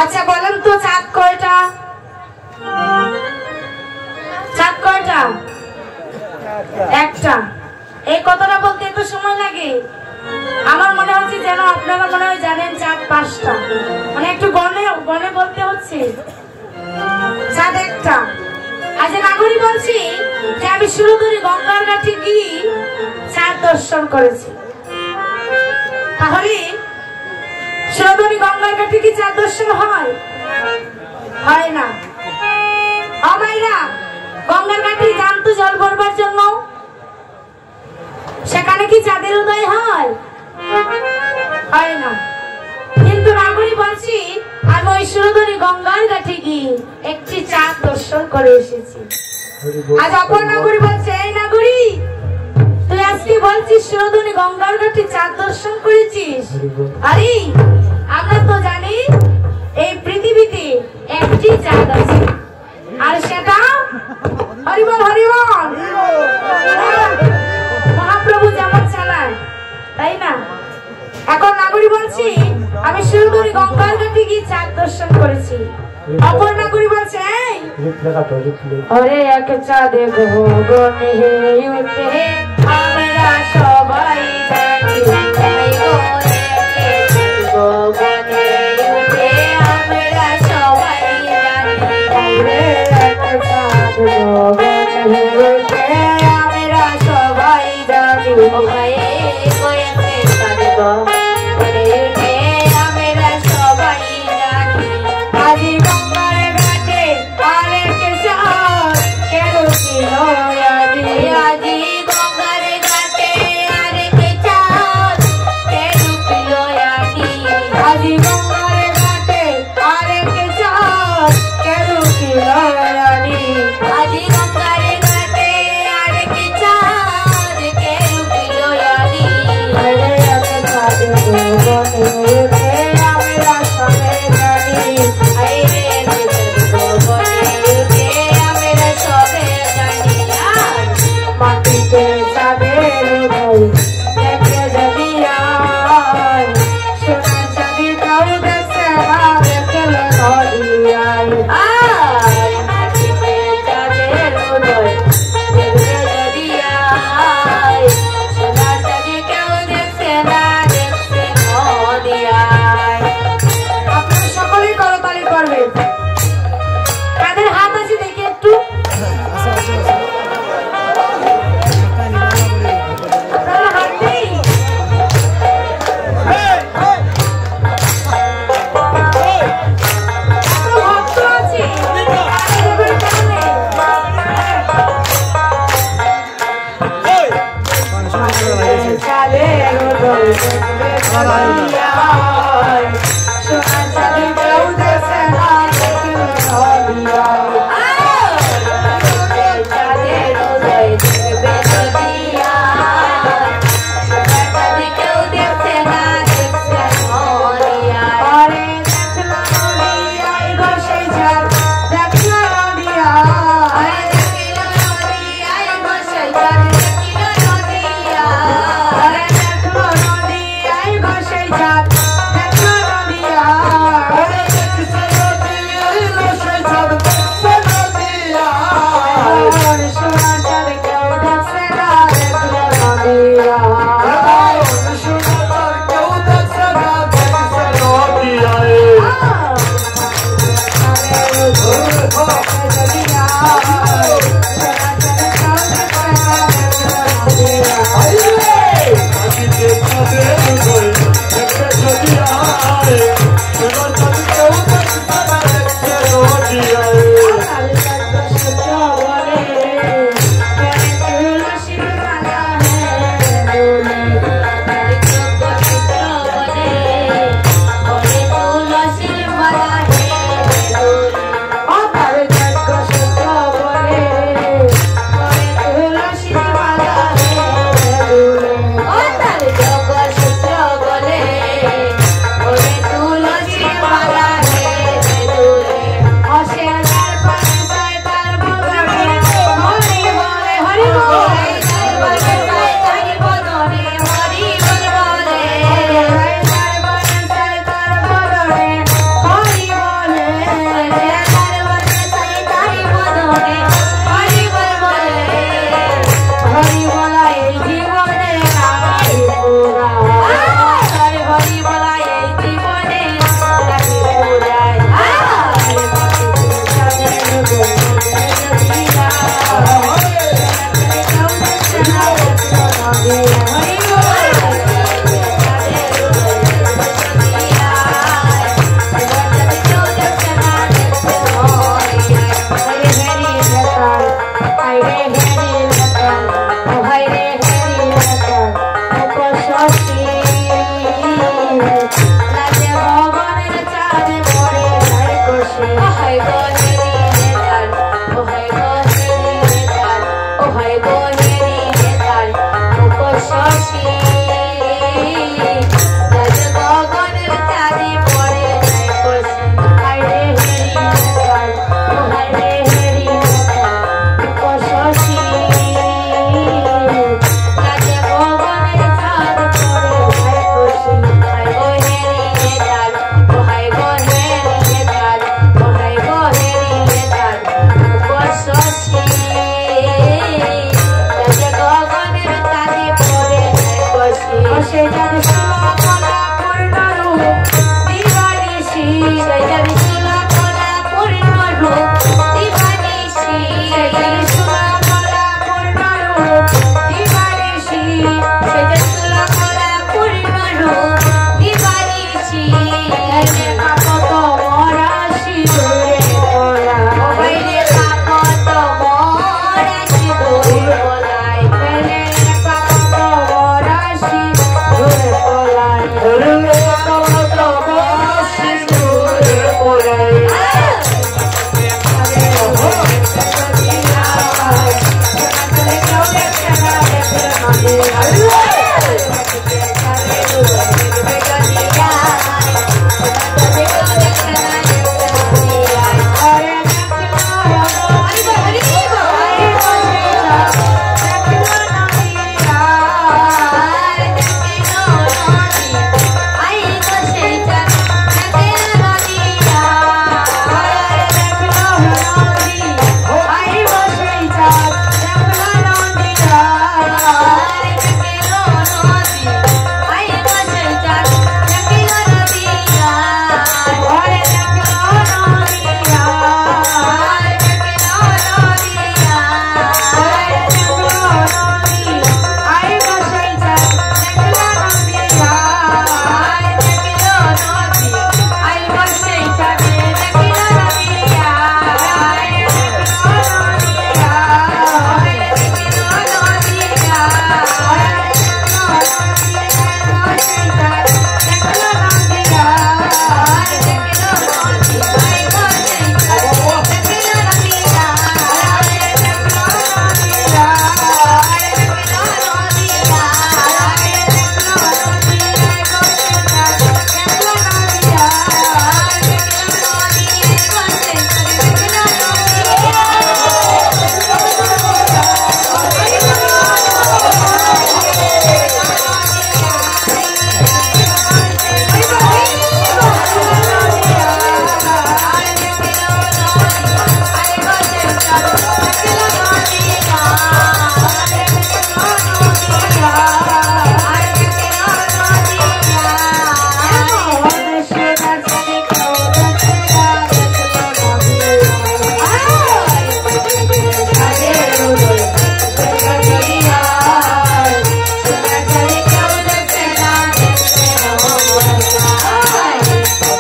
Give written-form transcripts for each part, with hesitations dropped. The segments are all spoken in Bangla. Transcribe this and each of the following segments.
আচ্ছা বলেন তো চাঁদ কয়টা? চাঁদ কয়টা? একটা। এই কথাটা বলতে এত সময় লাগে? আমার মনে হচ্ছে যেন আপনারা মনে হয় জানেন চাঁদ 5টা, মানে একটু গনে গনে বলতে হচ্ছে। চাঁদ একটা। আজ নাগরিক বলছি যে আমি সুরধুরি গঙ্গার ঘাটে গিয়ে চাঁদ দর্শন করেছি। তাহলে সুরধুরি গঙ্গার ঘাটে কি চাঁদ দর্শন হয়? হয় না। আমাইরা গঙ্গার ঘাটে যান তো জল ভরবার জন্য, সেখানে কি চাঁদের উদয় হয়? হয় না। কিন্তু নাগরী বলছি আমি ওই সুরধুরি গঙ্গার ঘাটে গিয়ে একটি চাঁদ দর্শন করে এসেছি। আজ অপর নাগরী বলছে, এই নাগরী তুই আজকে বলছিস সুরধুরি গঙ্গার ঘাটে চাঁদ দর্শন করেছিস? আরে আমরা তো জানি এই পৃথিবীতে একটি চাঁদ আছে, আর সেটা হরিবল হরিবল মহাপ্রভু যেমন চালায়, তাই না? এখন নাগরী বলছি আমি সুরধুরি গঙ্গার ঘাটে গিয়ে চাঁদ দর্শন করেছি। অপর নাগরী বলছে, ওরে এক চাঁদে গগনে উঠে আমরা সবাই জানি, গগনে উঠে আমরা সবাই জানি, এক চাঁদ গগনে উঠে আমরা সবাই জানি, আরে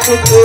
যদি